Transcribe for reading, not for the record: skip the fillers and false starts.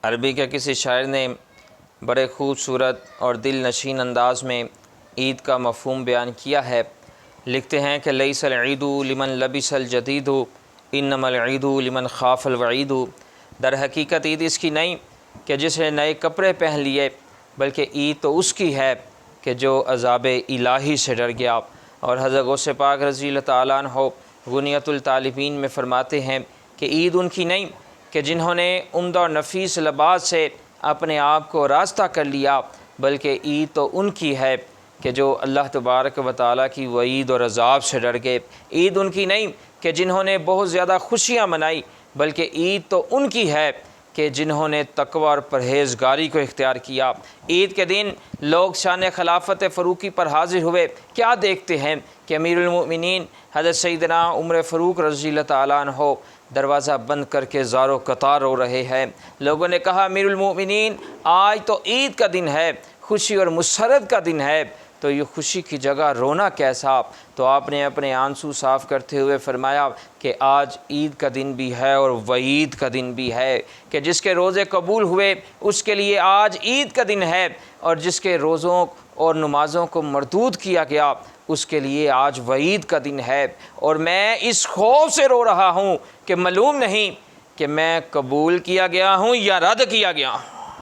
عربی کے کسی شاعر نے بڑے خوبصورت اور دل نشین انداز میں عید کا مفہوم بیان کیا ہے۔ لکھتے ہیں کہ لیس العید لمن لبس الجدید انما العید لمن خاف الوعید۔ در حقیقت عید اس کی نہیں کہ جس نے نئے کپڑے پہن لیے، بلکہ عید تو اس کی ہے کہ جو عذاب الہی سے ڈر گیا۔ اور حضرت غوث پاک رضی اللہ تعالیٰ عنہ غنیۃ الطالبین میں فرماتے ہیں کہ عید ان کی نہیں کہ جنہوں نے عمدہ اور نفیس لباس سے اپنے آپ کو راستہ کر لیا، بلکہ عید تو ان کی ہے کہ جو اللہ تبارک و تعالیٰ کی وعید اور عذاب سے ڈر گئے۔ عید ان کی نہیں کہ جنہوں نے بہت زیادہ خوشیاں منائی، بلکہ عید تو ان کی ہے کہ جنہوں نے تقوی اور پرہیزگاری کو اختیار کیا۔ عید کے دن لوگ شان خلافت فاروقی پر حاضر ہوئے، کیا دیکھتے ہیں کہ امیر المؤمنین حضرت سیدنا عمر فاروق رضی اللہ تعالیٰ عنہ دروازہ بند کر کے زار و قطار رو رہے ہیں۔ لوگوں نے کہا امیر المؤمنین آج تو عید کا دن ہے، خوشی اور مسرت کا دن ہے، تو یہ خوشی کی جگہ رونا کیسا؟ تو آپ نے اپنے آنسو صاف کرتے ہوئے فرمایا کہ آج عید کا دن بھی ہے اور وعید کا دن بھی ہے، کہ جس کے روزے قبول ہوئے اس کے لیے آج عید کا دن ہے، اور جس کے روزوں اور نمازوں کو مردود کیا گیا اس کے لیے آج وعید کا دن ہے۔ اور میں اس خوف سے رو رہا ہوں کہ معلوم نہیں کہ میں قبول کیا گیا ہوں یا رد کیا گیا ہوں۔